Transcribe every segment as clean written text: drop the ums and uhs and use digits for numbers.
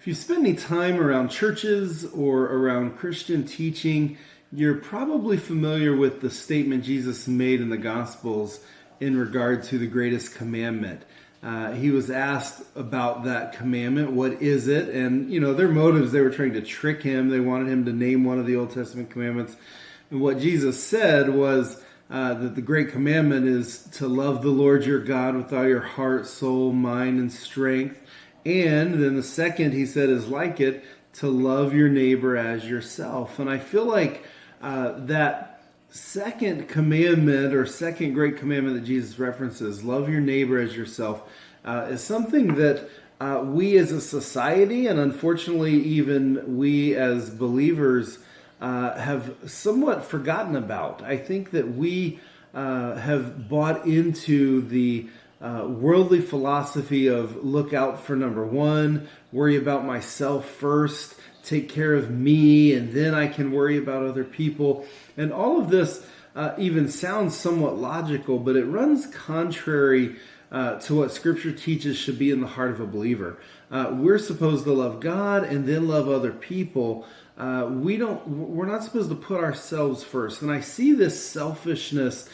If you spend any time around churches or around Christian teaching, you're probably familiar with the statement Jesus made in the Gospels in regard to the greatest commandment. He was asked about that commandment, what is it? And, their motives, they were trying to trick him. They wanted him to name one of the Old Testament commandments. And what Jesus said was that the great commandment is to love the Lord your God with all your heart, soul, mind, and strength. And then the second, he said, is like it, to love your neighbor as yourself. And I feel like that second commandment or second great commandment that Jesus references, love your neighbor as yourself, is something that we as a society, and unfortunately even we as believers, have somewhat forgotten about. I think that we have bought into the worldly philosophy of look out for number one, worry about myself first, take care of me, and then I can worry about other people. And all of this even sounds somewhat logical, but it runs contrary to what Scripture teaches should be in the heart of a believer. We're supposed to love God and then love other people. We're not supposed to put ourselves first. And I see this selfishness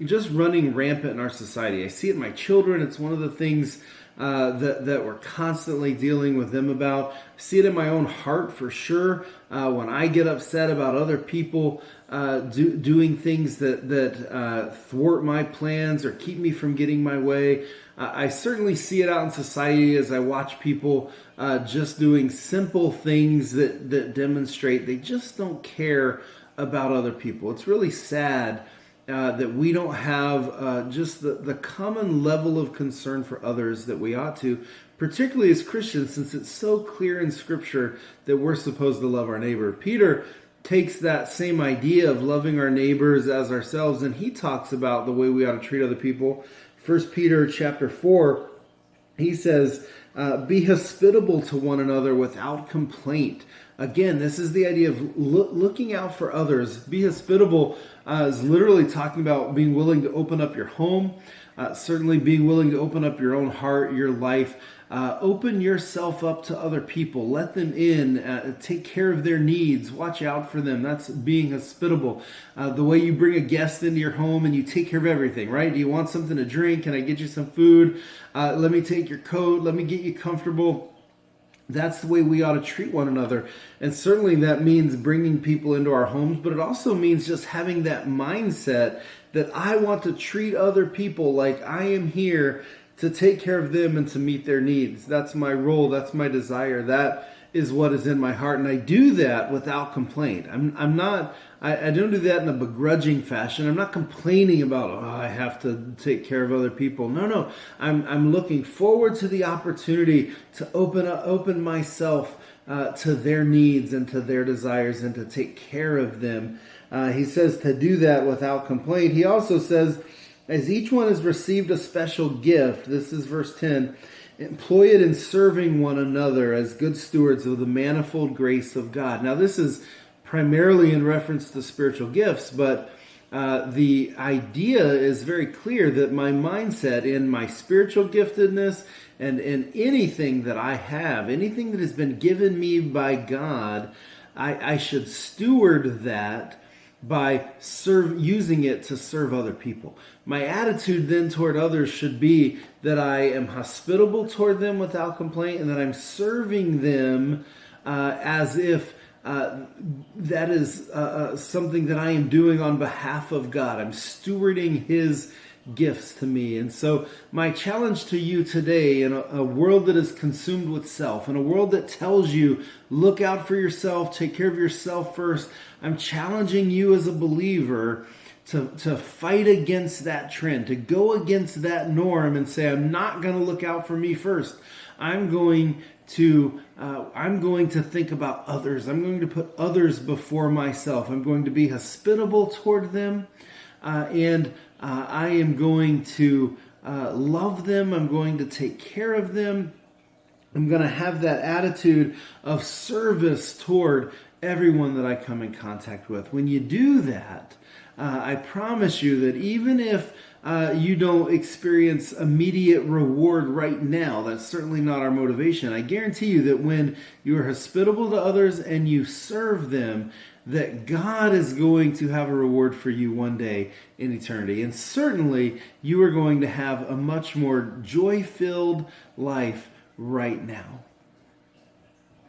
just running rampant in our society. I see it in my children. It's one of the things that we're constantly dealing with them about. I see it in my own heart for sure. When I get upset about other people doing things that thwart my plans or keep me from getting my way. I certainly see it out in society as I watch people just doing simple things that demonstrate they just don't care about other people. It's really sad that we don't have just the common level of concern for others that we ought to, particularly as Christians, since it's so clear in Scripture that we're supposed to love our neighbor. Peter takes that same idea of loving our neighbors as ourselves, and he talks about the way we ought to treat other people. 1 Peter chapter 4, he says, be hospitable to one another without complaint. Again, this is the idea of looking out for others. Be hospitable is literally talking about being willing to open up your home, certainly being willing to open up your own heart, your life. Open yourself up to other people. Let them in. Take care of their needs. Watch out for them. That's being hospitable. The way you bring a guest into your home and you take care of everything, right? Do you want something to drink? Can I get you some food? Let me take your coat. Let me get you comfortable. That's the way we ought to treat one another. And certainly that means bringing people into our homes, but it also means just having that mindset that I want to treat other people like I am here to take care of them and to meet their needs. That's my role. That's my desire. That is what is in my heart. And I do that without complaint. I don't do that in a begrudging fashion. I'm not complaining about, I have to take care of other people. No. I'm looking forward to the opportunity to open myself to their needs and to their desires and to take care of them. He says to do that without complaint. He also says, as each one has received a special gift, this is verse 10, employ it in serving one another as good stewards of the manifold grace of God. Now, this is primarily in reference to spiritual gifts, but the idea is very clear that my mindset in my spiritual giftedness and in anything that I have, anything that has been given me by God, I should steward that by using it to serve other people. My attitude then toward others should be that I am hospitable toward them without complaint, and that I'm serving them as if that is something that I am doing on behalf of God. I'm stewarding His gifts to me. And so my challenge to you today, in a world that is consumed with self, in a world that tells you, look out for yourself, take care of yourself first, I'm challenging you as a believer to fight against that trend, to go against that norm and say, I'm not going to look out for me first. I'm going to think about others. I'm going to put others before myself. I'm going to be hospitable toward them, and I am going to love them. I'm going to take care of them. I'm going to have that attitude of service toward everyone that I come in contact with. When you do that, I promise you that even if you don't experience immediate reward right now. That's certainly not our motivation. I guarantee you that when you are hospitable to others and you serve them, that God is going to have a reward for you one day in eternity. And certainly you are going to have a much more joy-filled life right now.